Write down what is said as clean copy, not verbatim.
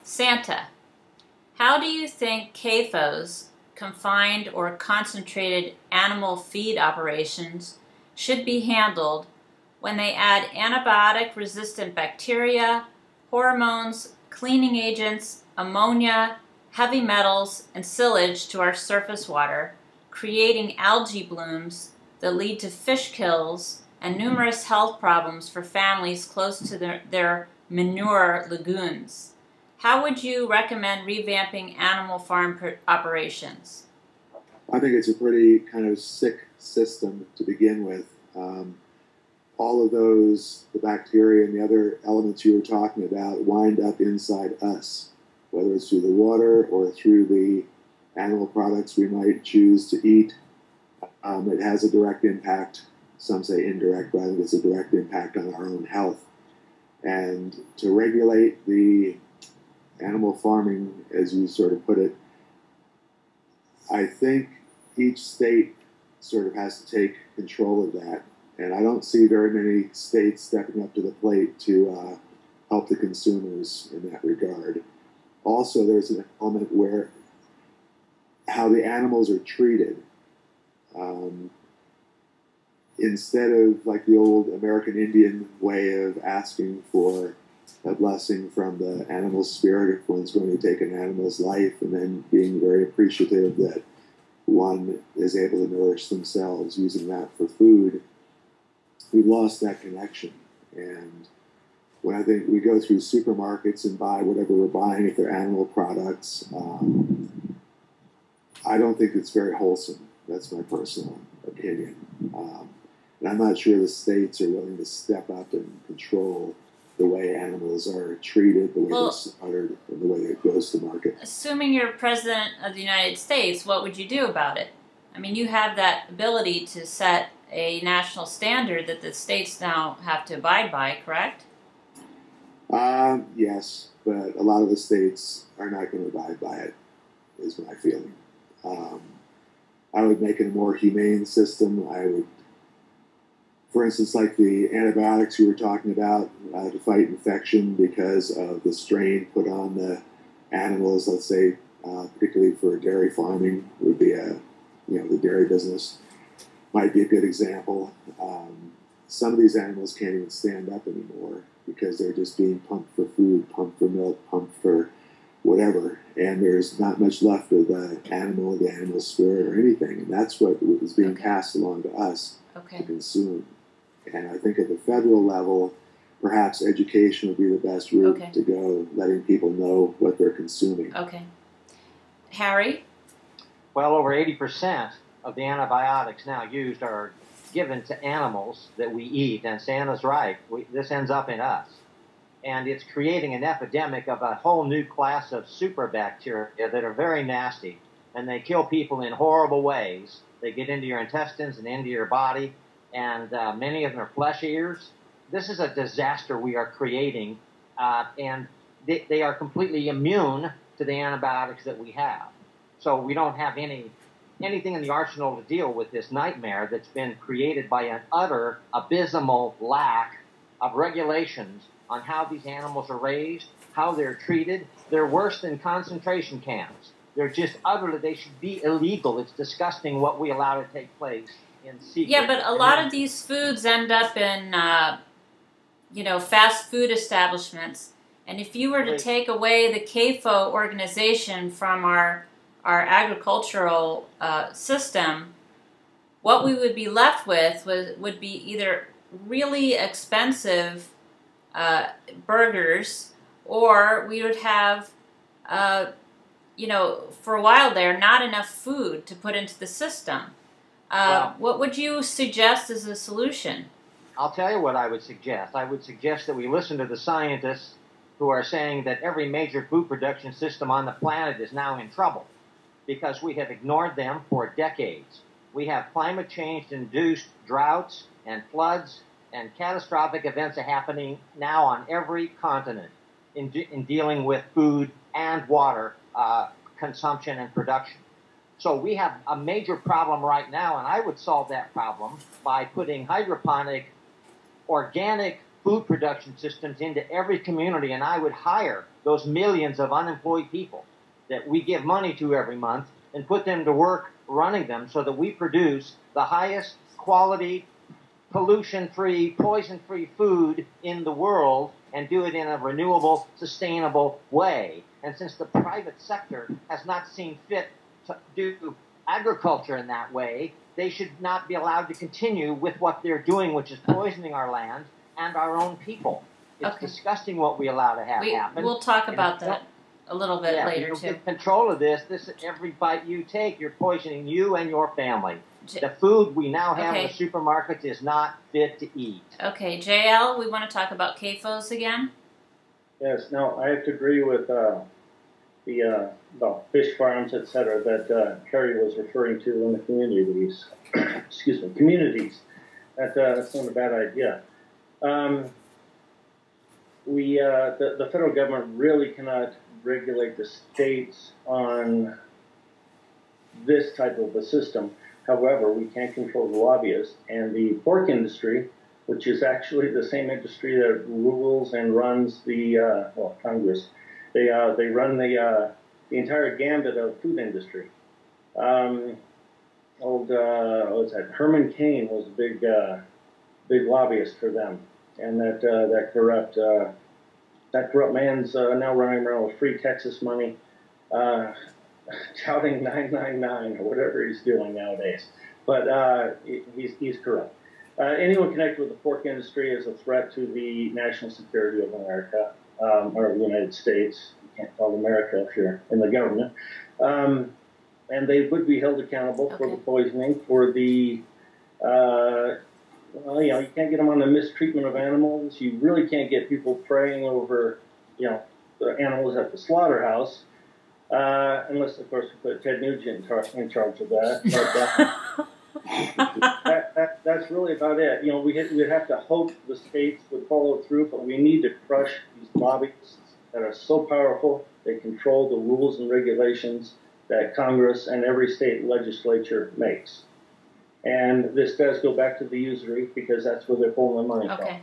Santa, how do you think CAFOs, confined or concentrated animal feed operations, should be handled when they add antibiotic-resistant bacteria, hormones, cleaning agents, ammonia, heavy metals, and silage to our surface water, creating algae blooms that lead to fish kills and numerous health problems for families close to their manure lagoons? How would you recommend revamping animal farm operations? I think it's a pretty kind of sick system to begin with. All of those, the bacteria and the other elements you were talking about, wind up inside us, whether it's through the water or through the animal products we might choose to eat. It has a direct impact. Some say indirect, but I think it's a direct impact on our own health. And to regulate the animal farming, as you sort of put it, I think each state sort of has to take control of that. And I don't see very many states stepping up to the plate to help the consumers in that regard. Also, there's an element where how the animals are treated. Instead of like the old American Indian way of asking for a blessing from the animal spirit if one's going to take an animal's life, and then being very appreciative that one is able to nourish themselves using that for food, we've lost that connection. And when I think we go through supermarkets and buy whatever we're buying, if they're animal products, I don't think it's very wholesome. That's my personal opinion. And I'm not sure the states are willing to step up and control the way animals are treated, the way they're slaughtered, and the way it goes to market. Assuming you're President of the United States, what would you do about it? I mean, you have that ability to set a national standard that the states now have to abide by, correct? Yes, but a lot of the states are not going to abide by it, is my feeling. I would make it a more humane system. I would, for instance, like the antibiotics you were talking about to fight infection because of the strain put on the animals, let's say, particularly for dairy farming, would be the dairy business might be a good example. Some of these animals can't even stand up anymore because they're just being pumped for food, pumped for milk, pumped for whatever, and there's not much left of the animal spirit or anything, and that's what is being passed along to us to consume. And I think at the federal level, perhaps education would be the best route to go, letting people know what they're consuming. Okay. Harry? Well, over 80% of the antibiotics now used are given to animals that we eat, and Santa's right, this ends up in us. And it's creating an epidemic of a whole new class of superbacteria that are very nasty, and they kill people in horrible ways. They get into your intestines and into your body, and many of them are flesh eaters. This is a disaster we are creating, and they are completely immune to the antibiotics that we have. So we don't have anything in the arsenal to deal with this nightmare that's been created by an utter abysmal lack of regulations on how these animals are raised, how they're treated. They're worse than concentration camps. They're just utterly, they should be illegal. It's disgusting what we allow to take place in secret. Yeah, but a lot of these foods end up in, fast food establishments. And if you were to take away the CAFO organization from our agricultural system, what we would be left with would be either really expensive burgers, or we would have, for a while there, not enough food to put into the system. What would you suggest as a solution? I'll tell you what I would suggest. I would suggest that we listen to the scientists who are saying that every major food production system on the planet is now in trouble because we have ignored them for decades. We have climate change-induced droughts and floods, and catastrophic events are happening now on every continent in dealing with food and water consumption and production. So we have a major problem right now, and I would solve that problem by putting hydroponic, organic food production systems into every community, and I would hire those millions of unemployed people that we give money to every month and put them to work running them so that we produce the highest quality, pollution-free, poison-free food in the world and do it in a renewable, sustainable way. And since the private sector has not seen fit to do agriculture in that way, they should not be allowed to continue with what they're doing, which is poisoning our land and our own people. It's disgusting what we allow to happen. We'll talk about that a little bit later, if you too. get control of this, every bite you take, you're poisoning you and your family. The food we now have in the supermarkets is not fit to eat. Okay, JL, we want to talk about CAFOs again? Yes, no, I have to agree with the fish farms, etc., that Kerry was referring to in the communities. Excuse me, communities. That's not a bad idea. The federal government really cannot regulate the states on this type of a system. However, we can control the lobbyists and the pork industry, which is actually the same industry that rules and runs the Congress. They run the entire gambit of food industry. What's that? Herman Cain was a big lobbyist for them, and that corrupt man's now running around with free Texas money, touting 999 or whatever he's doing nowadays. But he's corrupt. Anyone connected with the pork industry is a threat to the national security of America, or the United States. You can't call it America if you're in the government. And they would be held accountable for the poisoning, for the, you can't get them on the mistreatment of animals. You really can't get people praying over, the animals at the slaughterhouse, unless, of course, we put Ted Nugent in charge of that. But that's really about it. We'd have to hope the states would follow through, but we need to crush these lobbyists that are so powerful. They control the rules and regulations that Congress and every state legislature makes. And this does go back to the usury, because that's where they're pulling the money from.